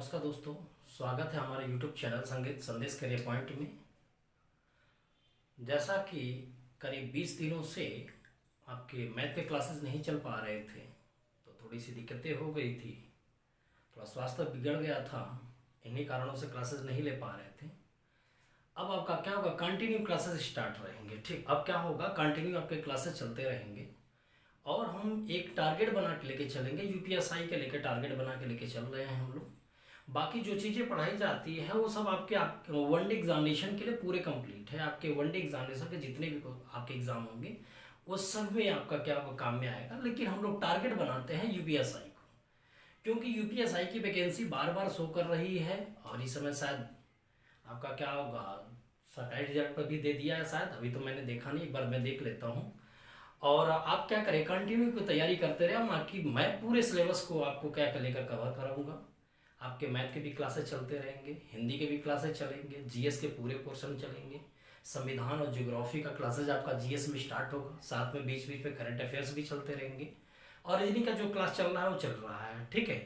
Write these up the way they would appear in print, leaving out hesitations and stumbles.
नमस्कार दोस्तों, स्वागत है हमारे YouTube चैनल संगीत संदेश करियर पॉइंट में। जैसा कि करीब 20 दिनों से आपके मैथ के क्लासेस नहीं चल पा रहे थे, तो थोड़ी सी दिक्कतें हो गई थी, थोड़ा स्वास्थ्य बिगड़ गया था, इन्हीं कारणों से क्लासेस नहीं ले पा रहे थे। अब आपका क्या होगा, कंटिन्यू क्लासेस स्टार्ट रहेंगे। ठीक, अब क्या होगा, कंटिन्यू आपके क्लासेस चलते रहेंगे और हम एक टारगेट बना के लेके चलेंगे। यूपीएसआई के लेके टारगेट बना के लेके चल रहे हैं हम लोग। बाकी जो चीज़ें पढ़ाई जाती है वो सब आपके वनडे एग्जामिनेशन के लिए पूरे कंप्लीट है। आपके वनडे एग्जामिनेशन के जितने भी आपके एग्जाम होंगे वो सब में आपका क्या होगा, काम में आएगा। लेकिन हम लोग टारगेट बनाते हैं यूपीएसआई को, क्योंकि यूपीएसआई की वैकेंसी बार बार शो कर रही है और इस समय शायद आपका क्या होगा, सरकारी रिजल्ट पर भी दे दिया है शायद, अभी तो मैंने देखा नहीं, एक बार मैं देख लेता हूँ। और आप क्या करें, कंटिन्यू की तैयारी करते रहे। बाकी मैं पूरे सिलेबस को आपको क्या कर लेकर कवर कराऊंगा। आपके मैथ के भी क्लासेस चलते रहेंगे, हिंदी के भी क्लासेस चलेंगे, जीएस के पूरे पोर्शन चलेंगे, संविधान और ज्योग्राफी का क्लासेज आपका जीएस में स्टार्ट होगा, साथ में बीच बीच में करंट अफेयर्स भी चलते रहेंगे और रीजनिंग का जो क्लास चल रहा है वो चल रहा है। ठीक है,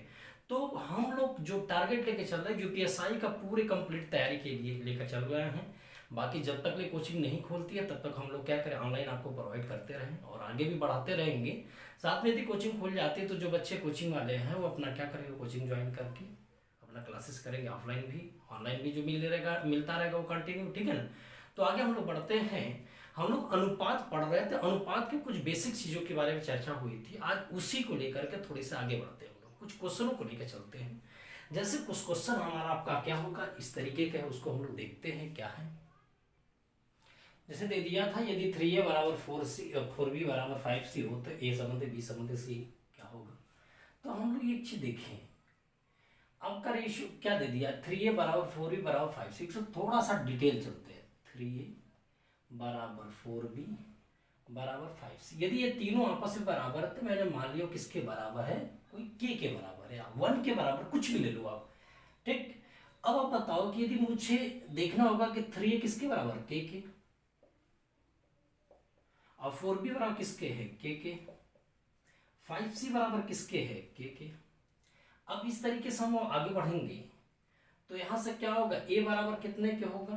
तो हम लोग जो टारगेट लेके चल रहे हैं यूपीएसआई का पूरे कंप्लीट तैयारी के लिए लेकर चल रहे हैं। बाकी जब तक ले कोचिंग नहीं खोलती है तब तक हम लोग क्या करें, ऑनलाइन आपको प्रोवाइड करते रहें और आगे भी बढ़ाते रहेंगे। साथ में यदि कोचिंग खोल जाती है तो जो बच्चे कोचिंग वाले हैं वो अपना क्या करेंगे, कोचिंग ज्वाइन करके अपना क्लासेस करेंगे, ऑफलाइन भी ऑनलाइन भी जो मिलता रहेगा वो कंटिन्यू। ठीक है ना, तो आगे हम लोग बढ़ते हैं। हम लोग अनुपात पढ़ रहे थे, अनुपात के कुछ बेसिक चीज़ों के बारे में चर्चा हुई थी, आज उसी को लेकर के थोड़ी से आगे बढ़ते हैं। हम लोग कुछ क्वेश्चनों को लेकर चलते हैं। जैसे कुछ क्वेश्चन हमारा आपका क्या होगा, इस तरीके का है, उसको हम लोग देखते हैं क्या है। जैसे दे दिया था, यदि 3a बराबर 4c 4b बराबर 5c हो तो a संबंध b संबंध c क्या होगा। तो हम लोग एक चीज देखें, आपका रेशियो क्या दे दिया, 3a बराबर 4b बराबर 5c। तो थोड़ा सा डिटेल चलते हैं। 3a बराबर 4b बराबर 5c, यदि ये तीनों आपस में बराबर है तो मैंने मान लिया किसके बराबर है, कोई k के बराबर है या 1 के बराबर, कुछ भी ले लो आप। ठीक, अब आप बताओ कि यदि मुझे देखना होगा कि 3a किसके बराबर, k के, और 4b बराबर किसके है, के 5c बराबर किसके है, के। अब इस तरीके से हम आगे बढ़ेंगे तो यहां से क्या होगा, a बराबर कितने के होगा,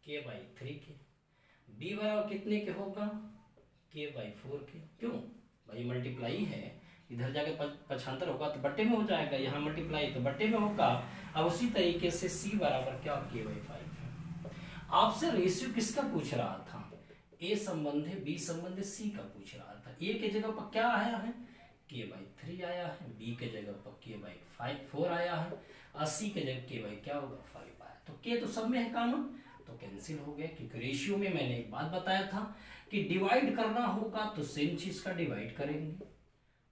k/3 के, b बराबर कितने के होगा, k/4 के। क्यों भाई, मल्टीप्लाई है, इधर जाके पक्षांतर होगा तो बट्टे में हो जाएगा, यहाँ मल्टीप्लाई तो बट्टे में होगा। अब उसी तरीके से c बराबर क्या, k/5 है। आपसे रेशियो किसका पूछ रहा था, a संबंध b संबंध c का पूछ रहा था। a के जगह पर क्या आया है, k/3 आया है, b के जगह पर k/4 आया है और c के जगह k क्या होगा, 5 आया। तो k तो सब में है कॉमन, तो कैंसिल हो गया। क्योंकि रेशियो में मैंने एक बात बताया था कि डिवाइड करना होगा तो सेम चीज का डिवाइड करेंगे,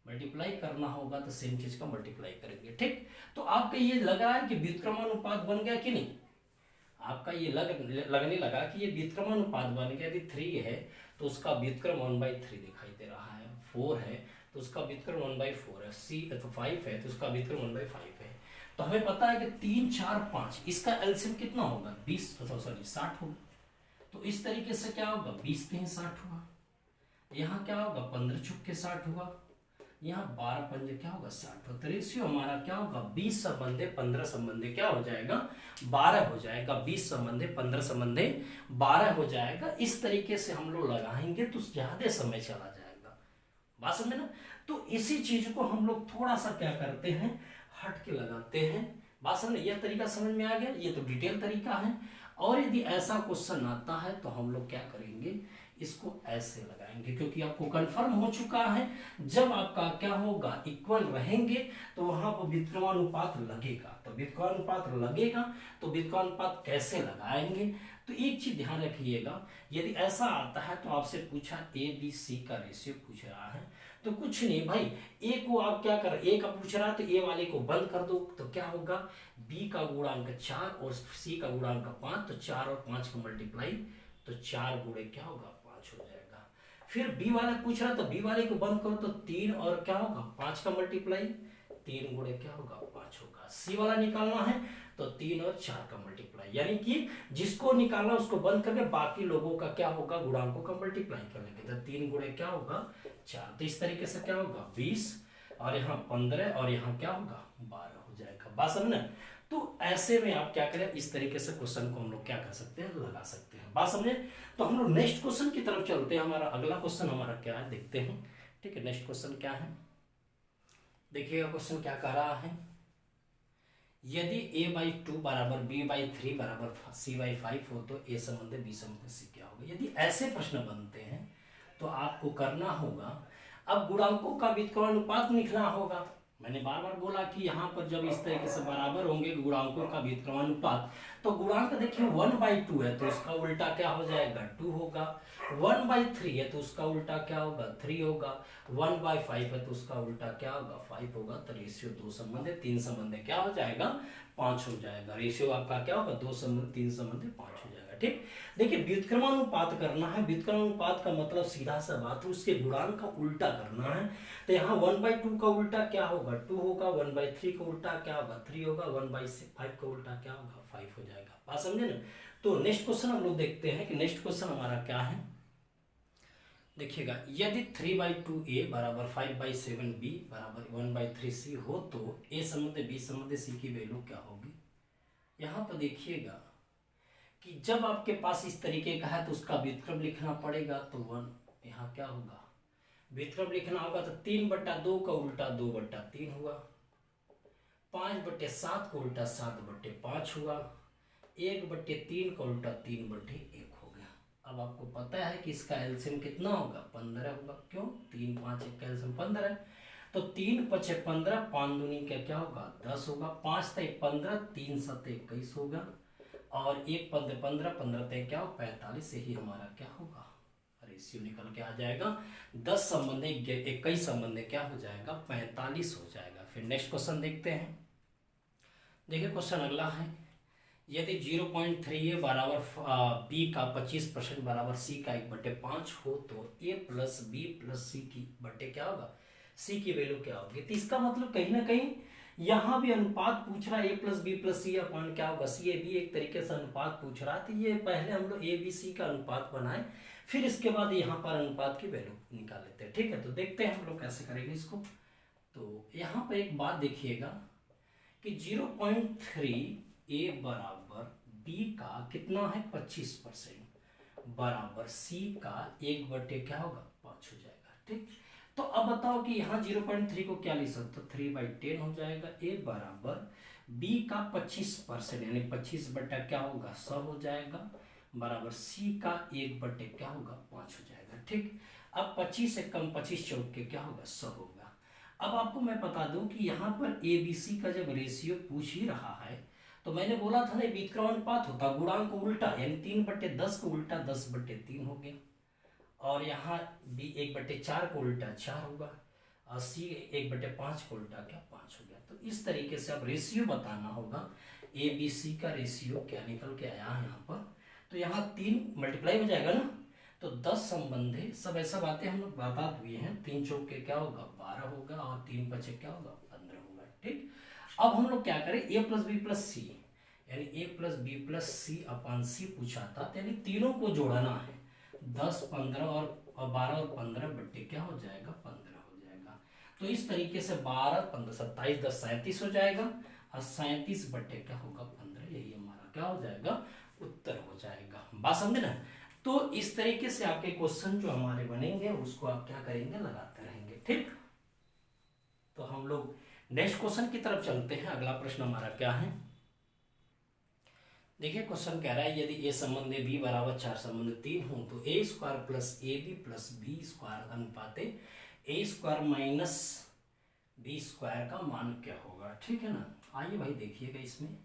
मल्टीप्लाई करना होगा तो सेम चीज का मल्टीप्लाई करेंगे। ठीक, तो आपका ये लग रहा है कि व्युत्क्रमानुपात बन गया कि नहीं, आपका ये लगने लगा कि ये व्युत्क्रमानुपात बन गया। यदि 3 है तो उसका व्युत्क्रम 1/3 दिखाई दे रहा है, 4 है तो उसका व्युत्क्रम 1/4 है, c तो 5 है तो उसका व्युत्क्रम 1/5 है। तो हमें पता है कि 3 4 5 इसका एलसीएम कितना होगा, 20 सॉरी 60 होगा। तो इस तरीके से क्या होगा, 20 के 60 हुआ, यहाँ क्या होगा 15 छुप के 60 हुआ, यहाँ 12 पंजे क्या होगा 60। तो रेशियो हमारा क्या होगा, 20 संबंधे 15 संबंधे क्या हो जाएगा, 12 हो जाएगा। 20 संबंधे 15 संबंधे 12 हो जाएगा। इस तरीके से हम लोग लगाएंगे तो ज्यादा समय चला जाएगा, बात समझे ना। तो इसी चीज को हम लोग थोड़ा सा क्या करते हैं, हट के लगाते हैं। बात समझ, यह तरीका समझ में आ गया, ये तो डिटेल तरीका है। और यदि ऐसा क्वेश्चन आता है तो हम लोग क्या करेंगे, इसको ऐसे लगाएंगे, क्योंकि आपको कंफर्म हो चुका है जब आपका क्या होगा, इक्वल रहेंगे तो वहां पर व्युत्क्रमानुपात लगेगा। तो व्युत्क्रमानुपात लगेगा तो व्युत्क्रमानुपात कैसे लगाएंगे, तो एक चीज ध्यान रखिएगा, यदि ऐसा आता है तो आपसे पूछा ए बी सी का रेशियो पूछ रहा है, तो कुछ नहीं भाई, ए को आप क्या कर, ए का पूछ रहा है तो ए वाले को बंद कर दो, तो क्या होगा, बी का गुणांक 4 और सी का गुणांक 5, तो 4 और 5 का मल्टीप्लाई, तो 4 गुणे क्या होगा 5 हो जाएगा। फिर बी वाला पूछ रहा तो बी वाले को बंद करो तो 3 और क्या होगा 5 का मल्टीप्लाई, 3 गुणे क्या होगा 5 होगा। सी वाला निकालना है तो 3 और 4 का मल्टीप्लाई, यानी कि जिसको निकालना उसको बंद करके बाकी लोगों का क्या होगा, गुणांकों का मल्टीप्लाई कर लेंगे, तो 3 गुणे क्या होगा 4। तो इस तरीके से क्या होगा 20 और यहाँ 15 और यहाँ क्या होगा 12 हो जाएगा, बात समझना। तो ऐसे में आप क्या करें, इस तरीके से क्वेश्चन को हम लोग क्या कर सकते हैं, लगा सकते हैं। बात समझे? तो हम लोग नेक्स्ट क्वेश्चन की तरफ चलते हैं। हमारा अगला क्वेश्चन हमारा क्या है, देखते हैं। ठीक है, नेक्स्ट क्वेश्चन क्या है, देखिएगा क्वेश्चन क्या कह रहा है। यदि a/2 बराबर b/3 बराबर c/5 हो तो a संबंध b संबंध c क्या होगा। यदि ऐसे प्रश्न बनते हैं तो आपको करना होगा, अब गुणांकों का व्युत्क्रमानुपात लिखना होगा। मैंने बार बार बोला कि यहाँ पर जब इस तरीके से बराबर होंगे गुणांकों का व्युत्क्रमानुपात, तो गुणांक देखिए 1/2 है तो उसका उल्टा क्या हो जाएगा, 2 होगा। 1/3 है तो उसका उल्टा क्या होगा, 3 होगा। 1/5 है तो उसका उल्टा क्या होगा, 5 होगा। तो रेशियो 2 संबंध है, 3 संबंध है, क्या हो जाएगा, 5 हो जाएगा। रेशियो आपका क्या होगा, 2 संबंध 3 संबंध 5 हो जाएगा। ठीक, देखिए व्युत्क्रमानुपात करना है। व्युत्क्रमानुपात का मतलब सीधा सा बात है, उसके गुणांक का उल्टा करना है। तो यहाँ 1/2 का उल्टा क्या होगा, 2 होगा। 1/3 का उल्टा क्या होगा, 3 होगा। 1/5 का उल्टा क्या होगा, 5 हो जाएगा। बात समझे ना? तो नेक्स्ट क्वेश्चन हम लोग देखते हैं कि नेक्स्ट क्वेश्चन हमारा क्या है। देखिएगा, यदि 3/2a बराबर 5/7b बराबर 1/3c हो तो a संबंध b संबंध c की वैल्यू क्या होगी। यहाँ पर देखिएगा कि जब आपके पास इस तरीके का है तो उसका व्युत्क्रम लिखना पड़ेगा। तो 1 यहाँ क्या होगा, व्युत्क्रम लिखना होगा तो 3/2 का उल्टा 2/3 हुआ। 5/7 का उल्टा 7/5 हुआ। 1/3 का उल्टा 3/1 हो गया। अब आपको पता है कि इसका एलसीएम कितना होगा, 15 होगा। क्यों, 3 5 1 का एलसीएम 15 है। तो 3 5 15, 5 दूनी क्या होगा, 10 होगा। 5 3 15, 3 7 21 होगा। और 1 15 15, 15 तय क्या हो, 45। से ही हमारा क्या होगा, रेशियो निकल के आ जाएगा। 10 संबंध 21 संबंध क्या हो जाएगा, 45 हो जाएगा। फिर नेक्स्ट क्वेश्चन देखते हैं। देखिए क्वेश्चन अगला है, यदि 0.3a बराबर b का 25% बराबर c का 1/5 हो तो a plus b plus c की बटे क्या होगा, c की वैल्यू क्या होगी। तो इसका मतलब कहीं ना कहीं यहाँ भी अनुपात पूछ रहा है, a plus B plus C upon क्या होगा, सी ए बी। एक तरीके से अनुपात पूछ रहा है। तो ये पहले हम लोग ए बी सी का अनुपात बनाए, फिर इसके बाद यहाँ पर अनुपात की वैल्यू निकाल लेते हैं। ठीक है, तो देखते हैं हम लोग कैसे करेंगे इसको। तो यहाँ पर एक बात देखिएगा कि 0.3 a बराबर b का कितना है, 25% बराबर c का 1/, क्या होगा, 5 हो जाएगा। ठीक, तो अब बताओ कि यहाँ 0.3 को क्या लिख सकते हो, 3/10 हो जाएगा। a बराबर b का 25% यानी 25 क्या होगा, 100 हो जाएगा। बराबर c का 1/, क्या होगा, 5 हो जाएगा। ठीक, अब 25 से कम 25 चौके क्या होगा, 100 होगा। अब आपको मैं बता दूं कि यहाँ पर ए बी सी का जब रेशियो पूछ ही रहा है तो मैंने बोला था ना व्युत्क्रमानुपात होता, गुणांक को उल्टा, यानी 3/10 को उल्टा 10/3 हो गया। और यहाँ b 1/4 को उल्टा 4 होगा। और c 1/5 को उल्टा क्या, 5 हो गया। तो इस तरीके से अब रेशियो बताना होगा। ए बी सी का रेशियो क्या निकल के आया है यहाँ पर, तो यहाँ 3 मल्टीप्लाई हो जाएगा ना, तो 10 संबंधे सब ऐसा बातें हम लोग बता दिए हैं। 3 चौके क्या होगा, 12 होगा। और 3 5 क्या होगा, 15 होगा। ठीक, अब हम लोग क्या करें, a plus B plus C यानी a plus B plus C upon C पूछा था, यानी तीनों को जोड़ना है। 10 15 और 12 और 15 बट्टे क्या हो जाएगा, 15 हो जाएगा। तो इस तरीके से 12 15 27 10 37 हो जाएगा। और 37/, क्या होगा, 15। यही हमारा क्या हो जाएगा, उत्तर हो जाएगा। बात समझे ना? तो इस तरीके से आपके क्वेश्चन जो हमारे बनेंगे उसको आप क्या करेंगे, लगाते रहेंगे। ठीक, तो हम लोग नेक्स्ट क्वेश्चन की तरफ चलते हैं। अगला प्रश्न हमारा क्या है, देखिए क्वेश्चन कह रहा है यदि a संबंध b बराबर 4 संबंध 3 हो तो a square plus A B plus B square अनुपात a square minus B square का मान क्या होगा। ठीक है ना, आइए भाई देखिएगा, इसमें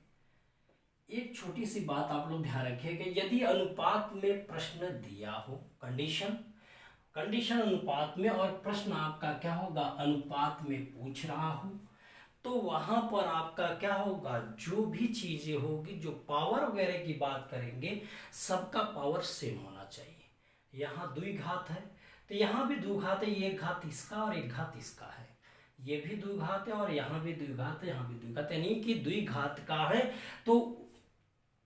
एक छोटी सी बात आप लोग ध्यान रखिएगा। यदि अनुपात में प्रश्न दिया हो, कंडीशन अनुपात में, और प्रश्न आपका क्या होगा, अनुपात में पूछ रहा हो, तो वहां पर आपका क्या होगा, जो भी चीजें होगी, जो पावर वगैरह की बात करेंगे, सबका पावर सेम होना चाहिए। यहाँ द्विघात है तो यहाँ भी द्विघात है, एक घात इसका और एक घात इसका है। ये भी द्विघात है और यहाँ भी द्विघात है, यहाँ भी द्विघात, यानी कि द्विघात का है तो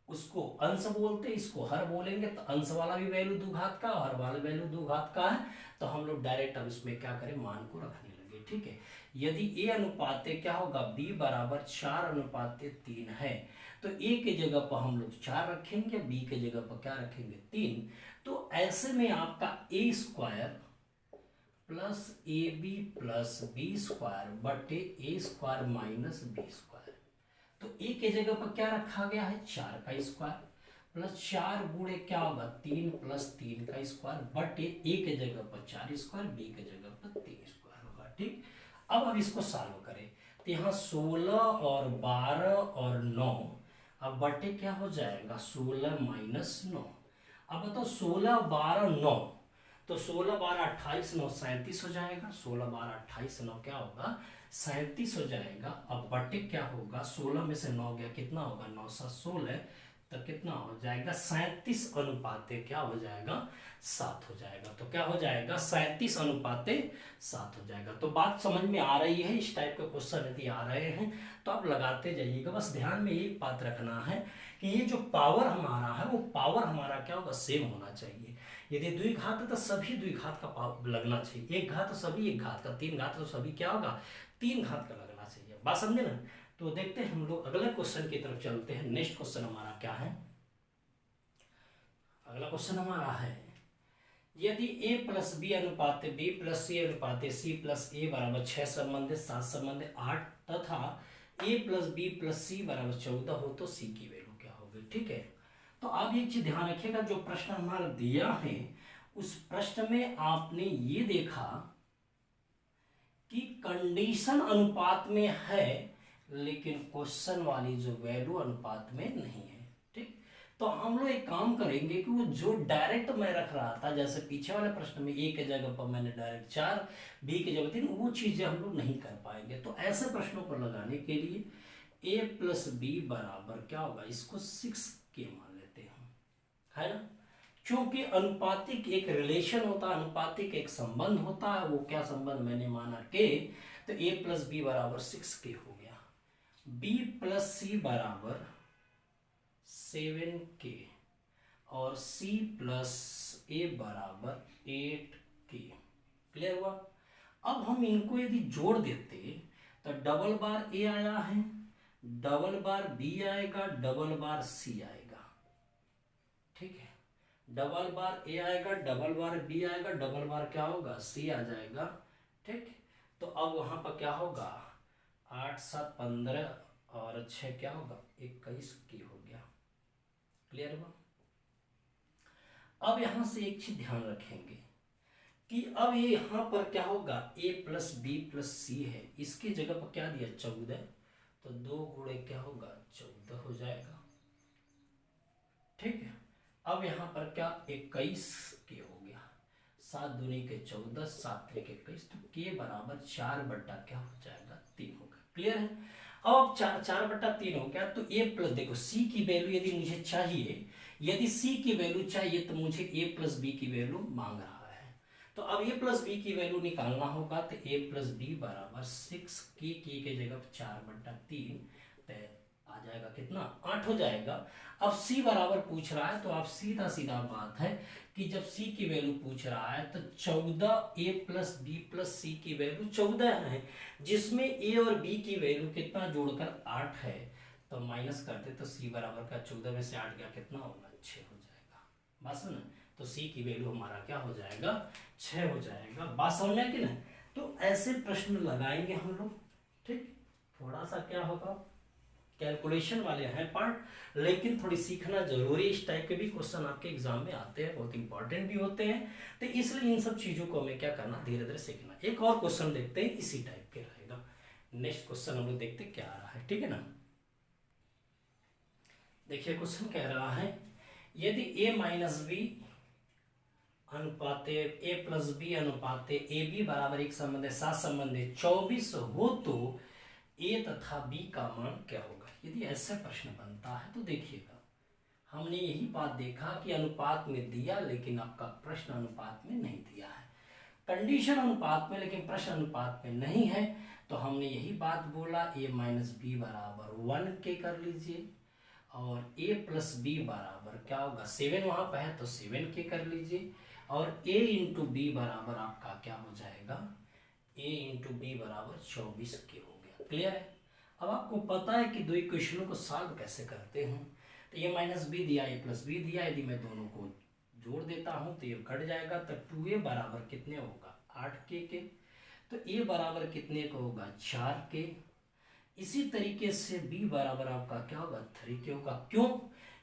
उसको अंश बोलते हैं, इसको हर बोलेंगे। तो अंश वाला भी वैल्यू द्विघात का, हर वाला वैल्यू द्विघात का है। तो हम लोग डायरेक्ट अब इसमें क्या करें, मान को रखने लगे। ठीक है। यदि ए अनुपात क्या होगा, बी बराबर 4:3 है, तो ए के जगह पर हम लोग 4 रखेंगे, बी के जगह पर क्या रखेंगे, 3। तो ऐसे में आपका A square plus A B plus B square बटे A square minus B square. तो ए के जगह पर क्या रखा गया है, 4 का स्क्वायर प्लस 4 गुणे क्या होगा, 3 प्लस 3 का स्क्वायर बटे ए के जगह पर 4 स्क्वायर, बी के जगह पर 3 स्क्वायर होगा, ठीक। अब इसको सॉल्व करें तो यहाँ 16 और 12 और 9, अब बटे क्या हो जाएगा, 16 माइनस 9। अब बताओ 16 12 9, तो 16 12 28 9 37 हो जाएगा, 16 12 28 9 क्या होगा, 37 हो जाएगा। अब बटे क्या होगा, 16 में से 9 गया, कितना होगा, 9 7 16, तो कितना हो जाएगा, 37 अनुपात क्या हो जाएगा, 7 हो जाएगा। तो क्या हो जाएगा, 37 अनुपात 7 हो जाएगा। तो बात समझ में आ रही है। इस टाइप के क्वेश्चन यदि आ रहे हैं तो आप लगाते जाइएगा। बस ध्यान में एक बात रखना है कि ये जो पावर हमारा है वो पावर हमारा क्या होगा, सेम होना चाहिए। यदि द्विघात है तो सभी द्विघात का पावर लगना चाहिए, एक घात तो सभी एक घात का, 3 घात तो सभी क्या होगा, 3 घात का लगना चाहिए। बात समझे ना। तो देखते हैं हम लोग अगले क्वेश्चन की तरफ चलते हैं। नेक्स्ट क्वेश्चन हमारा क्या है, अगला क्वेश्चन हमारा है, यदि a प्लस बी अनुपात b प्लस सी अनुपात c प्लस a बराबर 6 संबंधित 7 संबंधित 8 तथा a plus B plus c बराबर 14 हो तो c की वैल्यू क्या होगी, ठीक है। तो आप एक चीज ध्यान रखिएगा, जो प्रश्न हमारा दिया है उस प्रश्न में आपने ये देखा कि कंडीशन अनुपात में है लेकिन क्वेश्चन वाली जो वैल्यू अनुपात में नहीं है, ठीक। तो हम लोग एक काम करेंगे कि वो जो डायरेक्ट मैं रख रहा था, जैसे पीछे वाले प्रश्न में ए के जगह पर मैंने डायरेक्ट 4, बी के जगह 3, वो चीजें हम लोग नहीं कर पाएंगे। तो ऐसे प्रश्नों को लगाने के लिए a प्लस बी बराबर क्या होगा, इसको 6 के मान लेते हैं, है ना। क्योंकि अनुपातिक एक रिलेशन होता है, अनुपातिक एक संबंध होता है, वो क्या संबंध मैंने माना के, तो a प्लस बी बराबर 6 के हो गया, b प्लस सी बराबर 7 के और c प्लस a बराबर 8 के। क्लियर हुआ। अब हम इनको यदि जोड़ देते तो डबल बार a आया है, डबल बार b आएगा, डबल बार c आएगा, ठीक है। डबल बार a आएगा, डबल बार b आएगा, डबल बार क्या होगा, c आ जाएगा, ठीक। तो अब वहां पर क्या होगा, 8 7 15 और 6 क्या होगा, 21 की हो गया। क्लियर हुआ। अब यहां से एक चीज ध्यान रखेंगे कि अब ये यहां पर क्या होगा, a प्लस बी प्लस सी है, इसकी जगह पर क्या दिया, 14, तो 2 गुणे क्या होगा, 14 हो जाएगा, ठीक है। अब यहां पर क्या, 21 के हो गया, 7 दूनी के 14, 7 त्रिक 21, तो के बराबर 4 बट्टा क्या हो जाएगा, 3 होगा। क्लियर है। अब 4 बट्टा 3 हो गया, तो a प्लस, देखो c की वैल्यू यदि मुझे चाहिए, यदि c की वैल्यू चाहिए तो मुझे a प्लस बी की वैल्यू मांग रहा है। तो अब a प्लस बी की वैल्यू निकालना होगा, तो a प्लस बी बराबर 6 के जगह 4 बट्टा 3, आ जाएगा कितना, 8 हो जाएगा। अब c बराबर पूछ रहा है, तो आप सीधा सीधा बात है कि जब c की वैल्यू पूछ रहा है तो 14 a प्लस बी प्लस सी की वैल्यू 14 है, जिसमें a और b की वैल्यू कितना जोड़कर 8 है, तो माइनस करते तो c बराबर का 14 में से 8 गया, कितना होगा, 6 हो जाएगा। बात सुन, तो c की वैल्यू हमारा क्या हो जाएगा, 6 हो जाएगा। बात समझ में कि नहीं। तो ऐसे प्रश्न लगाएंगे हम लोग, ठीक। थोड़ा सा क्या होगा, कैलकुलेशन वाले हैं पार्ट, लेकिन थोड़ी सीखना जरूरी। इस टाइप के भी क्वेश्चन आपके एग्जाम में आते हैं, बहुत इंपॉर्टेंट भी होते हैं, तो इसलिए इन सब चीजों को हमें क्या करना, धीरे धीरे सीखना। एक और क्वेश्चन देखते हैं, इसी टाइप के रहेगा। नेक्स्ट क्वेश्चन हम लोग देखते क्या आ रहा है, ठीक है ना। देखिए क्वेश्चन कह रहा है, यदि a माइनस बी अनुपात a प्लस बी अनुपात ए बी बराबर एक संबंध 7 संबंध 24 हो तो a तथा b का मान क्या होगा। यदि ऐसा प्रश्न बनता है तो देखिएगा, हमने यही बात देखा कि अनुपात में दिया लेकिन आपका प्रश्न अनुपात में नहीं दिया है, कंडीशन अनुपात में लेकिन प्रश्न अनुपात में नहीं है। तो हमने यही बात बोला, a माइनस बी बराबर 1 के कर लीजिए, और a प्लस बी बराबर क्या होगा, 7 वहां पर है तो 7 के कर लीजिए, और a इंटू बी बराबर आपका क्या हो जाएगा, a इंटू बी बराबर 24k हो गया। क्लियर है। अब आपको पता है कि दो इक्वेशनों को सॉल्व कैसे करते हैं। तो ये माइनस बी दिया, ये प्लस बी दिया, यदि मैं दोनों को जोड़ देता हूं तो ये कट जाएगा। तो 2a बराबर कितने होगा 8k के, तो a बराबर कितने का होगा 4k। इसी तरीके से b बराबर आपका क्या होगा 3k होगा। क्यों?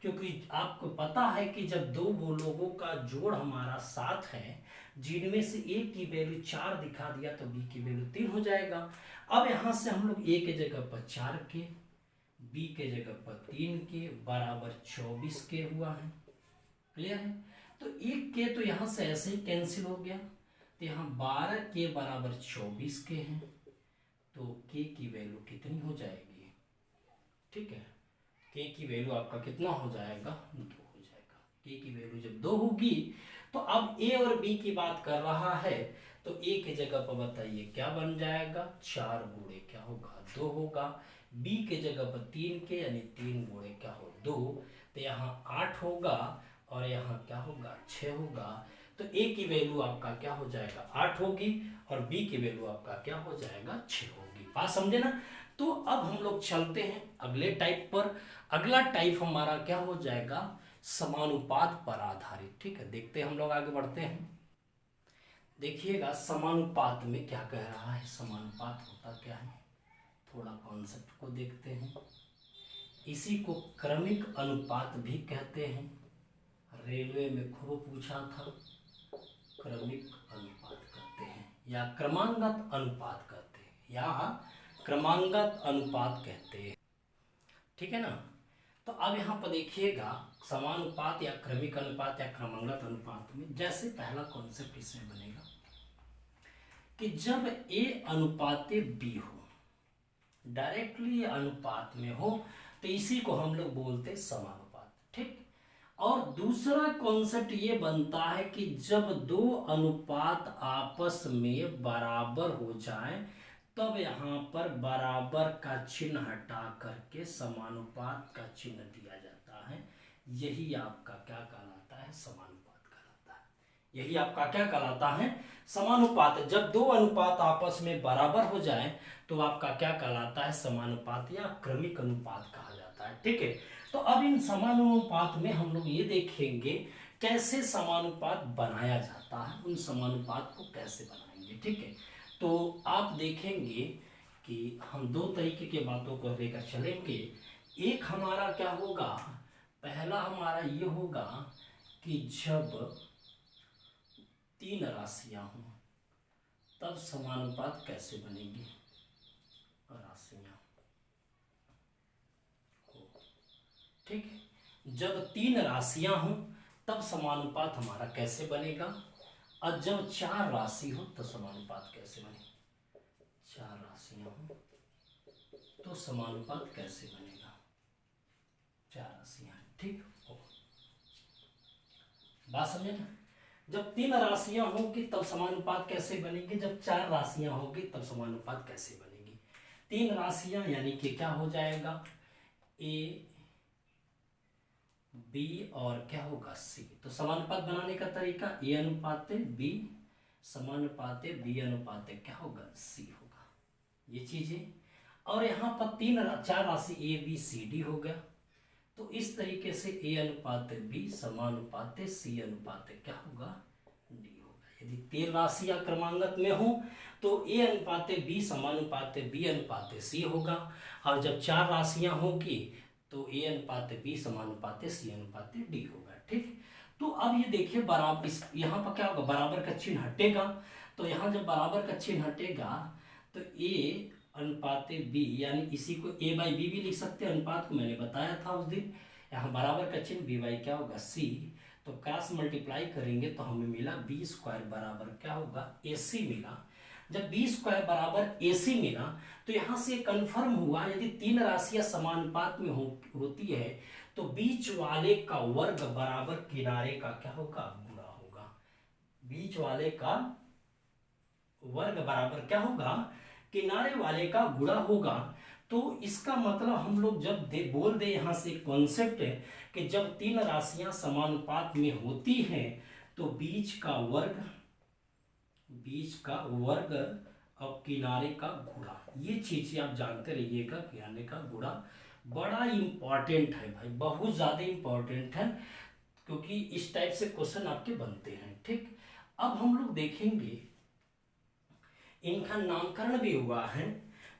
क्योंकि आपको पता है कि जब दो वो लोगों का जोड़ हमारा 7 है, जिनमें से a की वैल्यू 4 दिखा दिया तो b की वैल्यू 3 हो जाएगा। अब यहां से हम लोग a के जगह पर 4k, b के जगह पर 3k बराबर 24k हुआ है। क्लियर है। तो 1k तो यहां से ऐसे ही कैंसिल हो गया, तो यहाँ 12k बराबर 24k है। तो k की वैल्यू कितनी हो जाएगी, ठीक है, k की वैल्यू आपका कितना हो जाएगा 2 हो जाएगा। k की वैल्यू जब 2 होगी तो अब a और b की बात कर रहा है, तो a की जगह पर बताइए क्या बन जाएगा 4 गुणे क्या होगा 2 होगा। b के जगह पर 3k यानी 3 गुणे क्या हो 2, तो यहाँ 8 होगा और यहाँ क्या होगा 6 होगा। तो a की वैल्यू आपका क्या हो जाएगा 8 होगी और b की वैल्यू आपका क्या हो जाएगा 6 होगी। बात समझे ना। तो अब हम लोग चलते हैं अगले टाइप पर। अगला टाइप हमारा क्या हो जाएगा समानुपात पर आधारित। ठीक है, देखते हैं हम लोग आगे बढ़ते हैं। देखिएगा समानुपात में क्या कह रहा है। समानुपात होता क्या है, थोड़ा कॉन्सेप्ट को देखते हैं। इसी को क्रमिक अनुपात भी कहते हैं। रेलवे में खूब पूछा था। क्रमिक अनुपात कहते हैं या क्रमांगत अनुपात कहते हैं या क्रमांगत अनुपात कहते हैं। ठीक है ना। तो अब यहाँ पर देखिएगा समानुपात या क्रमिक अनुपात या क्रमांगत अनुपात में जैसे पहला कॉन्सेप्ट इसमें बनेगा कि जब a अनुपाते b हो, डायरेक्टली अनुपात में हो, तो इसी को हम लोग बोलते समानुपात। ठीक। और दूसरा कॉन्सेप्ट ये बनता है कि जब दो अनुपात आपस में बराबर हो जाए तब यहाँ पर बराबर का चिन्ह हटा करके समानुपात का चिन्ह दिया जाता है। यही आपका क्या कहलाता है समानुपात कहलाता है। यही आपका क्या कहलाता है समानुपात। जब दो अनुपात आपस में बराबर हो जाए तो आपका क्या कहलाता है समानुपात या क्रमिक अनुपात कहा जाता है। ठीक है। तो अब इन समानुपात में हम लोग ये देखेंगे कैसे समानुपात बनाया जाता है, उन समानुपात को कैसे बनाएंगे। ठीक है। तो आप देखेंगे कि हम दो तरीके के बातों को लेकर चलेंगे। एक हमारा क्या होगा, पहला हमारा ये होगा कि जब तीन राशियां हों तब समानुपात कैसे बनेगी। राशियां हो, ठीक, जब तीन राशियां हों तब समानुपात हमारा कैसे बनेगा, और जब चार राशि हो तो समानुपात कैसे बनेगा। चार राशियां हो तो समानुपात कैसे बनेगा, चार राशियां। ठीक हो, बात समझे ना। जब तीन राशियां होंगी तब समानुपात कैसे बनेगी, जब चार राशियां होगी तब समानुपात कैसे बनेगी। तीन राशियां यानी कि क्या हो जाएगा ए बी और क्या होगा सी। तो समानुपात बनाने का तरीका ए अनुपाते बी समानुपाते बी अनुपाते क्या होगा सी होगा, ये चीजें। और यहाँ पर चार राशि ए बी सी डी हो गया। तो इस तरीके से ए अनुपाते बी समानुपाते सी अनुपाते क्या होगा डी होगा। यदि तीन राशियां क्रमांगत में हो तो ए अनुपाते बी समानुपाते बी अनुपाते सी होगा, और जब चार राशियां होगी तो ए अनुपाते बी समानुपाते सी अनुपाते डी होगा। ठीक। तो अब ये देखिए बराबर, इस यहाँ पर क्या होगा बराबर का चिन्ह हटेगा। तो यहाँ जब बराबर का चिन्ह हटेगा तो ए अनुपाते बी यानी इसी को ए बाई बी भी लिख सकते हैं, अनुपात को मैंने बताया था उस दिन। यहाँ बराबर का चिन्ह बी बाई क्या होगा सी, तो क्रॉस मल्टीप्लाई करेंगे तो हमें मिला बी स्क्वायर बराबर क्या होगा ए सी मिला। जब बी स्क्वायर बराबर ए सी मिला तो यहां से कंफर्म हुआ यदि तीन राशियां समानुपात में होती है तो बीच वाले का वर्ग बराबर किनारे का क्या होगा गुणा होगा। बीच वाले का वर्ग बराबर क्या होगा किनारे वाले का गुणा होगा। तो इसका मतलब हम लोग जब बोल दे यहां से कॉन्सेप्ट है कि जब तीन राशियां समानुपात में होती हैं तो बीच का वर्ग और किनारे का गुणा, ये चीजें आप जानते रहिएगा। किनारे का गुणा बड़ा इंपॉर्टेंट है भाई, बहुत ज्यादा इंपॉर्टेंट है, क्योंकि इस टाइप से क्वेश्चन आपके बनते हैं। ठीक, अब हम लोग देखेंगे इनका नामकरण भी हुआ है,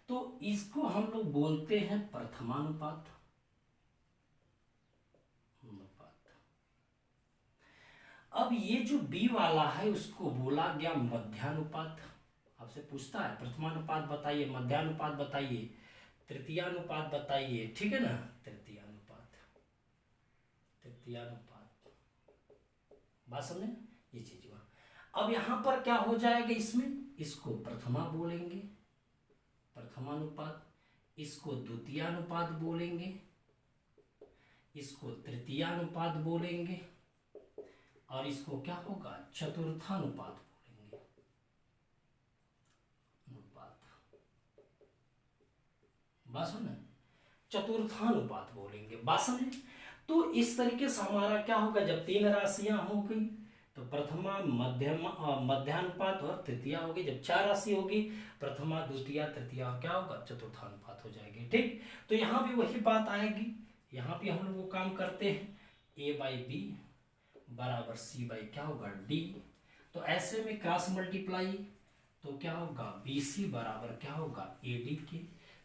तो इसको हम लोग बोलते हैं प्रथमानुपात। अब ये जो बी वाला है उसको बोला गया मध्यानुपात। आपसे पूछता है प्रथमानुपात बताइए, मध्यानुपात बताइए, तृतीयानुपात बताइए, ठीक है ना, तृतीयानुपात, तृतीयानुपात, बात समझे, ये चीज हुआ। अब यहां पर क्या हो जाएगा, इसमें इसको प्रथमा बोलेंगे, प्रथमानुपात, इसको द्वितीयानुपात बोलेंगे, इसको तृतीयानुपात बोलेंगे, और इसको क्या होगा, चतुर्थानुपात बोलेंगे, अनुपात, बात समझे, चतुर्थानुपात बोलेंगे, बात समझे। तो इस तरीके से हमारा क्या होगा, जब तीन राशियां हो गई तो प्रथमा, मध्यमा, मध्यानुपात और तृतीया होगी। जब चार राशि होगी, प्रथमा, द्वितीया, तृतीया और क्या होगा, चतुर्थानुपात हो जाएगी। ठीक, तो यहां भी वही बात आएगी, यहां भी हम लोग वो काम करते हैं, a बाई बी बराबर सी बाई क्या होगा, डी। तो ऐसे में क्रॉस मल्टीप्लाई, तो क्या होगा, बी सी बराबर क्या होगा, ए डी के।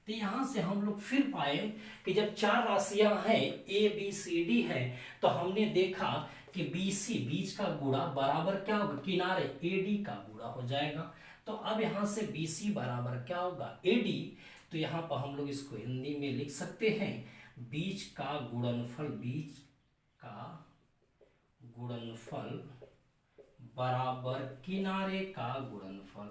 तो यहां से हम लोग फिर पाए कि जब चार राशियां हैं, ए बी सी डी है, तो हमने देखा कि बी सी, बीच का गुणा बराबर क्या होगा, किनारे ए डी का गुणा हो जाएगा। तो अब यहां से बी सी बराबर क्या होगा, ए डी। तो यहां पर हम लोग इसको हिंदी में लिख सकते हैं, बीच का गुणनफल, बीच का गुणनफल बराबर किनारे का गुणनफल,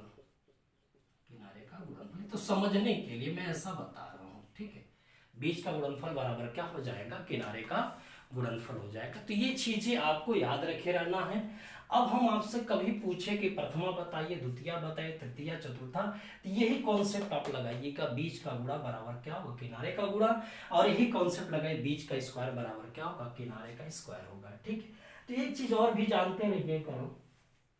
किनारे का गुणनफल। तो समझने के लिए मैं ऐसा बता रहा हूं, ठीक है, बीच का गुणनफल बराबर क्या हो जाएगा, किनारे का गुणनफल हो जाएगा। तो ये चीजें आपको याद रखे रहना है। अब हम आपसे कभी पूछे कि प्रथमा बताइए, द्वितीया बताइए, तृतीया, चतुर्था, तो यही कॉन्सेप्ट आप लगाइएगा, बीच का गुणा बराबर क्या होगा, किनारे का गुणा, और यही कॉन्सेप्ट लगाए, बीच का स्क्वायर बराबर क्या होगा, किनारे का स्क्वायर होगा। ठीक है, तो एक चीज और भी जानते रहिएगा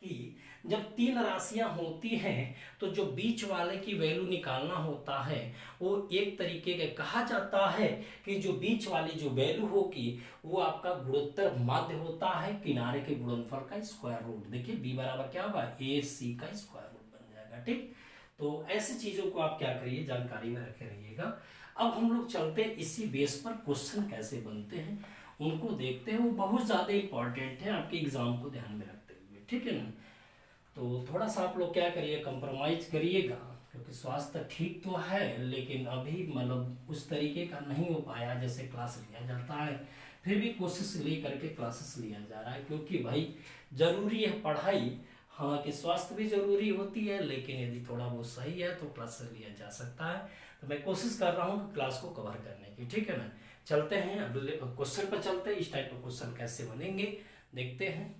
कि जब तीन राशियां होती हैं तो जो बीच वाले की वैल्यू निकालना होता है, वो एक तरीके का कहा जाता है कि जो बीच वाली जो वैल्यू होगी वो आपका गुणोत्तर माध्य होता है किनारे के गुणनफल का स्क्वायर रूट। देखिए बी बराबर क्या होगा, ए सी का स्क्वायर रूट बन जाएगा। ठीक, तो ऐसी चीजों को आप क्या करिए, जानकारी में रखे रहिएगा। अब हम लोग चलते हैं इसी बेस पर क्वेश्चन कैसे बनते हैं उनको देखते हैं, वो बहुत ज्यादा इंपॉर्टेंट है आपके एग्जाम को ध्यान में रखते हुए। ठीक है ना, तो थोड़ा सा आप लोग क्या करिए, कंप्रोमाइज करिएगा, क्योंकि स्वास्थ्य ठीक तो है लेकिन अभी मतलब उस तरीके का नहीं हो पाया जैसे क्लास लिया जाता है। फिर भी कोशिश ले करके क्लासेस लिया जा रहा है, क्योंकि भाई जरूरी है पढ़ाई, हालांकि स्वास्थ्य भी जरूरी होती है, लेकिन यदि थोड़ा बहुत सही है तो क्लास लिया जा सकता है। तो मैं कोशिश कर रहा हूँ कि क्लास को कवर करने की। ठीक है ना, चलते हैं अगले क्वेश्चन पर चलते हैं, इस टाइप के क्वेश्चन कैसे बनेंगे देखते हैं।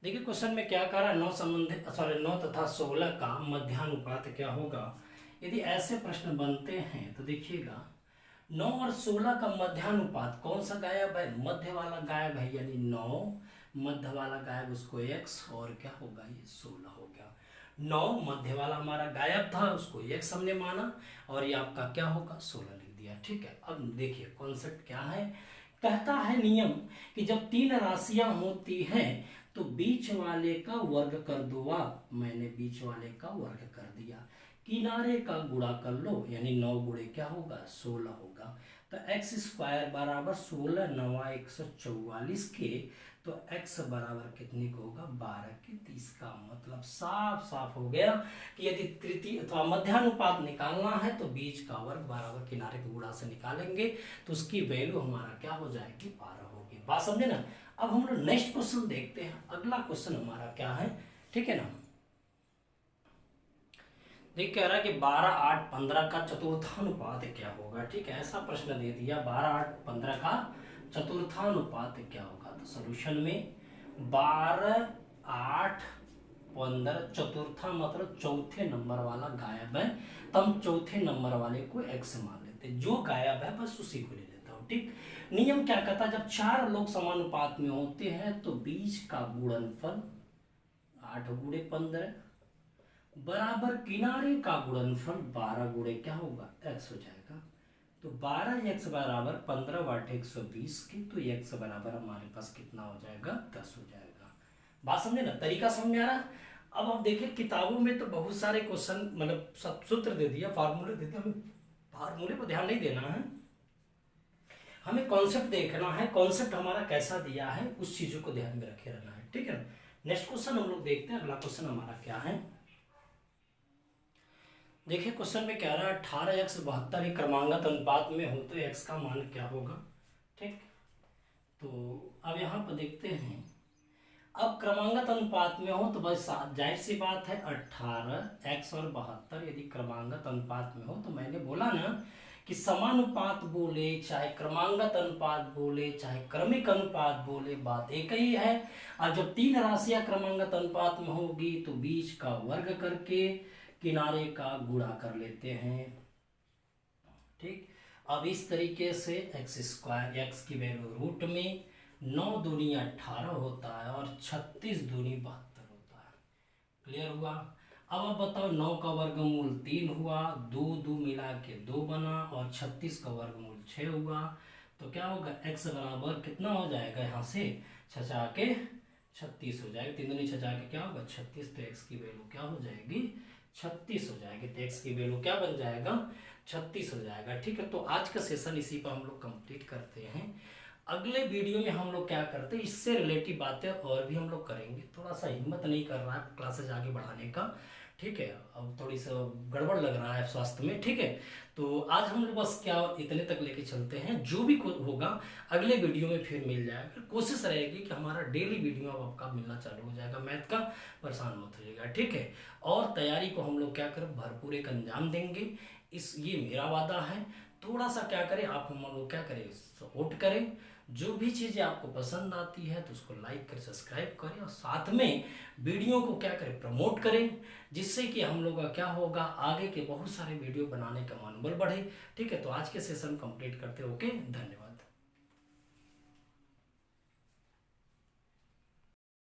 देखिए क्वेश्चन में क्या कह रहा है, 9 तथा 16 का मध्यानुपात क्या होगा। यदि ऐसे प्रश्न बनते हैं तो देखिएगा 9 और 16 का मध्यानुपात कौन सा गायब है, मध्य वाला गायब है, यानी 9 मध्य वाला गायब, उसको x, और क्या होगा ये 16 हो गया। 9 मध्य वाला हमारा गायब था, उसको x हमने माना, और ये आपका क्या होगा 16 लिख दिया। ठीक है, अब देखिए कॉन्सेप्ट क्या है, कहता है नियम कि जब तीन राशियां होती हैं तो बीच वाले का वर्ग कर दो आप, मैंने बीच वाले का वर्ग कर दिया, किनारे का गुणा कर लो, यानी 9 गुणे क्या होगा 16 होगा। तो x स्क्वायर बराबर 16 9 144 के, तो x बराबर कितने को होगा 12 के 30 का मतलब साफ साफ हो गया कि यदि तृतीय अथवा मध्यानुपात निकालना है तो बीच का वर्ग बराबर किनारे के गुणा से निकालेंगे, तो उसकी वैल्यू हमारा क्या हो जाएगी 12 होगी। बात समझे ना। अब हम लोग नेक्स्ट क्वेश्चन देखते हैं, अगला क्वेश्चन हमारा क्या है, ठीक है ना। देख कह रहा है कि 12 8 15 का चतुर्थानुपात क्या होगा। ठीक है, ऐसा प्रश्न दे दिया 12 8 15 का चतुर्थानुपात क्या होगा। तो सॉल्यूशन में 12 8 15 चतुर्था मतलब चौथे नंबर वाला गायब है, तो हम चौथे नंबर वाले को x मान लेते हैं, जो गायब है बस उसी को ले लेता हूँ। ठीक, नियम क्या कहता है, जब चार लोग समानुपात में होते हैं तो बीच का गुणनफल 8 गुणे 15 बराबर किनारे का गुणनफल 12 गुणे क्या होगा x हो जाएगा। तो 12x बराबर 15/120 के, तो x बराबर हमारे पास कितना हो जाएगा 10 हो जाएगा। बात समझे ना, तरीका समझ में आ रहा। अब आप देखिए किताबों में तो बहुत सारे क्वेश्चन मतलब सब सूत्र दे दिया, फार्मूले दे दिया, हमें फार्मूले पर ध्यान नहीं देना है, हमें कॉन्सेप्ट देखना है, कॉन्सेप्ट हमारा कैसा दिया है उस चीजों को ध्यान में रखे रहना है, ठीक है ना। नेक्स्ट क्वेश्चन हम लोग देखते हैं, अगला क्वेश्चन हमारा क्या है। देखिए क्वेश्चन में कह रहा है 18x 72 एक क्रमांगत अनुपात में हो तो x का मान क्या होगा। ठीक, तो अब यहाँ पर देखते हैं, अब क्रमांगत अनुपात में हो तो बस जाहिर सी बात है 18x और 72 यदि क्रमांगत अनुपात में हो, तो मैंने बोला ना कि समानुपात बोले चाहे क्रमांगत अनुपात बोले चाहे क्रमिक अनुपात बोले, बात एक ही है। और जब तीन राशियां क्रमांगत अनुपात में होगी तो बीच का वर्ग करके किनारे का गुणा कर लेते हैं। ठीक, अब इस तरीके से एक्स स्क्वायर, एक्स की वैल्यू रूट में 9 दूनी 18 होता है और 36 दूनी 72 होता है। क्लियर हुआ। अब आप बताओ 9 का वर्गमूल 3 हुआ, 2 2 मिला के 2 बना और 36 का वर्गमूल 6 हुआ, तो क्या होगा x बराबर कितना हो जाएगा, यहाँ से छचा के 36 हो जाएगा, 3 दूनी छचा के क्या होगा 36, तो x की वैल्यू क्या हो जाएगी 36 हो जाएगी। तो x की वैल्यू क्या बन जाएगा 36 हो जाएगा। ठीक है, तो आज का सेशन इसी पर हम लोग कंप्लीट करते हैं। अगले वीडियो में हम लोग क्या करते हैं, इससे रिलेटिव बातें और भी हम लोग करेंगे। थोड़ा सा हिम्मत नहीं कर रहा है क्लासेज आगे बढ़ाने का, ठीक है, अब थोड़ी सा गड़बड़ लग रहा है स्वास्थ्य में, ठीक है। तो आज हम लोग बस क्या इतने तक लेके चलते हैं, जो भी होगा अगले वीडियो में फिर मिल जाएगा। कोशिश रहेगी कि हमारा डेली वीडियो अब आपका मिलना चालू हो जाएगा मैथ का, परेशान मत होइएगा, ठीक है। और तैयारी को हम लोग क्या करें, भरपूर एक अंजाम देंगे, ये मेरा वादा है। थोड़ा सा क्या करें, आप हम लोग क्या करें, सपोर्ट करें। जो भी चीज़ें आपको पसंद आती है तो उसको लाइक करें, सब्सक्राइब करें और साथ में वीडियो को क्या करें, प्रमोट करें, जिससे कि हम लोग का क्या होगा, आगे के बहुत सारे वीडियो बनाने का मनोबल बढ़े। ठीक है, तो आज के सेशन कंप्लीट करते, ओके, धन्यवाद।